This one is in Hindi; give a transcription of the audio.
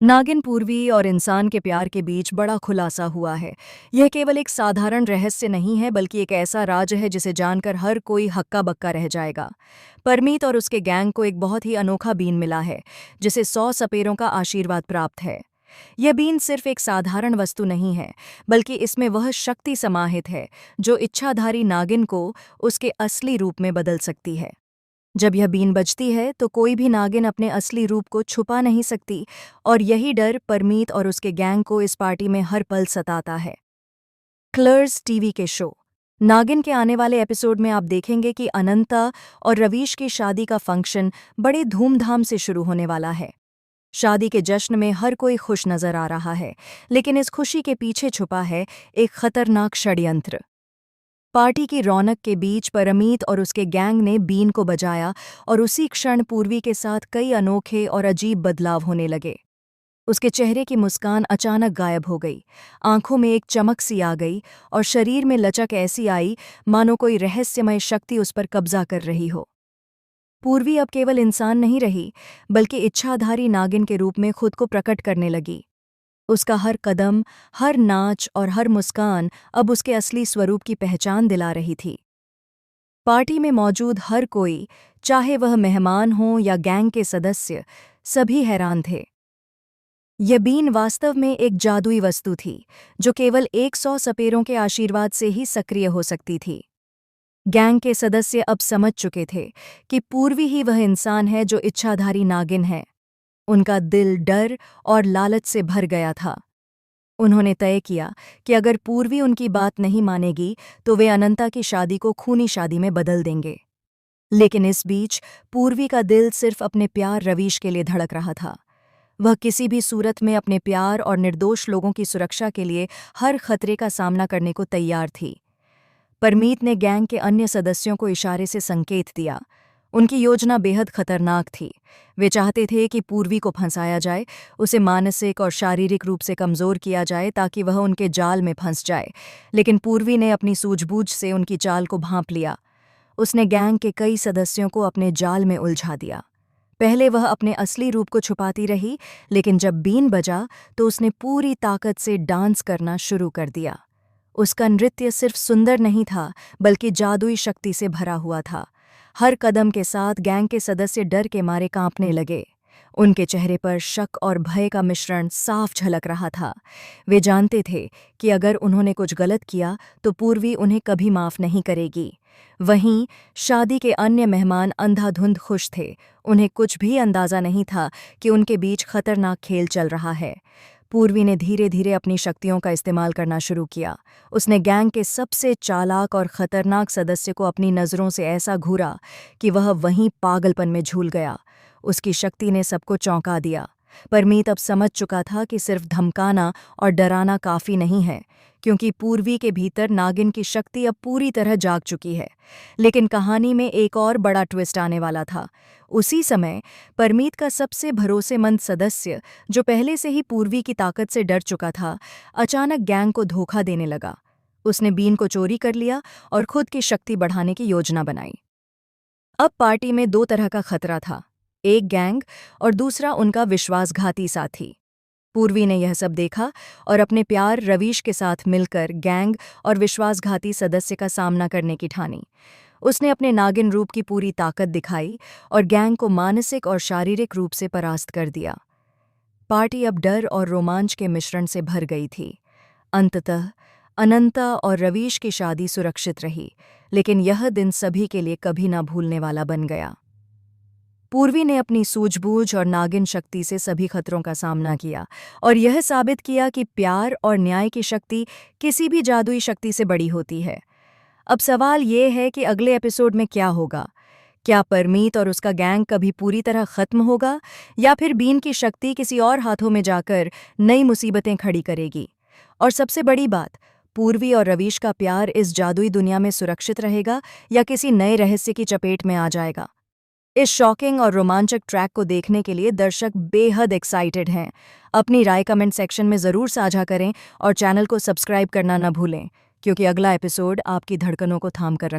नागिन पूर्वी और इंसान के प्यार के बीच बड़ा खुलासा हुआ है। यह केवल एक साधारण रहस्य नहीं है, बल्कि एक ऐसा राज है जिसे जानकर हर कोई हक्का बक्का रह जाएगा। परमीत और उसके गैंग को एक बहुत ही अनोखा बीन मिला है, जिसे 100 सपेरों का आशीर्वाद प्राप्त है। यह बीन सिर्फ एक साधारण वस्तु नहीं है, बल्कि इसमें वह शक्ति समाहित है जो इच्छाधारी नागिन को उसके असली रूप में बदल सकती है। जब यह बीन बजती है तो कोई भी नागिन अपने असली रूप को छुपा नहीं सकती, और यही डर परमीत और उसके गैंग को इस पार्टी में हर पल सताता है। क्लर्स टीवी के शो नागिन के आने वाले एपिसोड में आप देखेंगे कि अनंता और रवीश की शादी का फंक्शन बड़े धूमधाम से शुरू होने वाला है। शादी के जश्न में हर कोई खुश नजर आ रहा है, लेकिन इस खुशी के पीछे छुपा है एक खतरनाक षड्यंत्र। पार्टी की रौनक के बीच परमीत और उसके गैंग ने बीन को बजाया, और उसी क्षण पूर्वी के साथ कई अनोखे और अजीब बदलाव होने लगे। उसके चेहरे की मुस्कान अचानक गायब हो गई, आंखों में एक चमक सी आ गई, और शरीर में लचक ऐसी आई मानो कोई रहस्यमय शक्ति उस पर कब्जा कर रही हो। पूर्वी अब केवल इंसान नहीं रही, बल्कि इच्छाधारी नागिन के रूप में खुद को प्रकट करने लगी। उसका हर कदम, हर नाच और हर मुस्कान अब उसके असली स्वरूप की पहचान दिला रही थी। पार्टी में मौजूद हर कोई, चाहे वह मेहमान हो या गैंग के सदस्य, सभी हैरान थे। यह बीन वास्तव में एक जादुई वस्तु थी, जो केवल 100 सपेरों के आशीर्वाद से ही सक्रिय हो सकती थी। गैंग के सदस्य अब समझ चुके थे कि पूर्वी ही वह इंसान है जो इच्छाधारी नागिन है। उनका दिल डर और लालच से भर गया था। उन्होंने तय किया कि अगर पूर्वी उनकी बात नहीं मानेगी तो वे अनंता की शादी को खूनी शादी में बदल देंगे। लेकिन इस बीच पूर्वी का दिल सिर्फ अपने प्यार रवीश के लिए धड़क रहा था। वह किसी भी सूरत में अपने प्यार और निर्दोष लोगों की सुरक्षा के लिए हर खतरे का सामना करने को तैयार थी। परमीत ने गैंग के अन्य सदस्यों को इशारे से संकेत दिया। उनकी योजना बेहद खतरनाक थी। वे चाहते थे कि पूर्वी को फंसाया जाए, उसे मानसिक और शारीरिक रूप से कमज़ोर किया जाए ताकि वह उनके जाल में फंस जाए। लेकिन पूर्वी ने अपनी सूझबूझ से उनकी चाल को भांप लिया। उसने गैंग के कई सदस्यों को अपने जाल में उलझा दिया। पहले वह अपने असली रूप को छुपाती रही, लेकिन जब बीन बजा तो उसने पूरी ताकत से डांस करना शुरू कर दिया। उसका नृत्य सिर्फ सुंदर नहीं था, बल्कि जादुई शक्ति से भरा हुआ था। हर कदम के साथ गैंग के सदस्य डर के मारे कांपने लगे। उनके चेहरे पर शक और भय का मिश्रण साफ झलक रहा था। वे जानते थे कि अगर उन्होंने कुछ गलत किया तो पूर्वी उन्हें कभी माफ नहीं करेगी। वहीं शादी के अन्य मेहमान अंधाधुंध खुश थे। उन्हें कुछ भी अंदाजा नहीं था कि उनके बीच खतरनाक खेल चल रहा है। पूर्वी ने धीरे धीरे अपनी शक्तियों का इस्तेमाल करना शुरू किया। उसने गैंग के सबसे चालाक और खतरनाक सदस्य को अपनी नज़रों से ऐसा घूरा कि वह वहीं पागलपन में झूल गया। उसकी शक्ति ने सबको चौंका दिया। परमीत अब समझ चुका था कि सिर्फ धमकाना और डराना काफ़ी नहीं है, क्योंकि पूर्वी के भीतर नागिन की शक्ति अब पूरी तरह जाग चुकी है। लेकिन कहानी में एक और बड़ा ट्विस्ट आने वाला था। उसी समय परमीत का सबसे भरोसेमंद सदस्य, जो पहले से ही पूर्वी की ताकत से डर चुका था, अचानक गैंग को धोखा देने लगा। उसने बीन को चोरी कर लिया और खुद की शक्ति बढ़ाने की योजना बनाई। अब पार्टी में दो तरह का खतरा था, एक गैंग और दूसरा उनका विश्वासघाती साथी। पूर्वी ने यह सब देखा और अपने प्यार रवीश के साथ मिलकर गैंग और विश्वासघाती सदस्य का सामना करने की ठानी। उसने अपने नागिन रूप की पूरी ताकत दिखाई और गैंग को मानसिक और शारीरिक रूप से परास्त कर दिया। पार्टी अब डर और रोमांच के मिश्रण से भर गई थी। अंततः अनंता और रवीश की शादी सुरक्षित रही, लेकिन यह दिन सभी के लिए कभी ना भूलने वाला बन गया। पूर्वी ने अपनी सूझबूझ और नागिन शक्ति से सभी खतरों का सामना किया और यह साबित किया कि प्यार और न्याय की शक्ति किसी भी जादुई शक्ति से बड़ी होती है। अब सवाल ये है कि अगले एपिसोड में क्या होगा। क्या परमीत और उसका गैंग कभी पूरी तरह खत्म होगा, या फिर बीन की शक्ति किसी और हाथों में जाकर नई मुसीबतें खड़ी करेगी? और सबसे बड़ी बात, पूर्वी और रवीश का प्यार इस जादुई दुनिया में सुरक्षित रहेगा या किसी नए रहस्य की चपेट में आ जाएगा? इस शॉकिंग और रोमांचक ट्रैक को देखने के लिए दर्शक बेहद एक्साइटेड हैं। अपनी राय कमेंट सेक्शन में ज़रूर साझा करें और चैनल को सब्सक्राइब करना न भूलें, क्योंकि अगला एपिसोड आपकी धड़कनों को थाम कर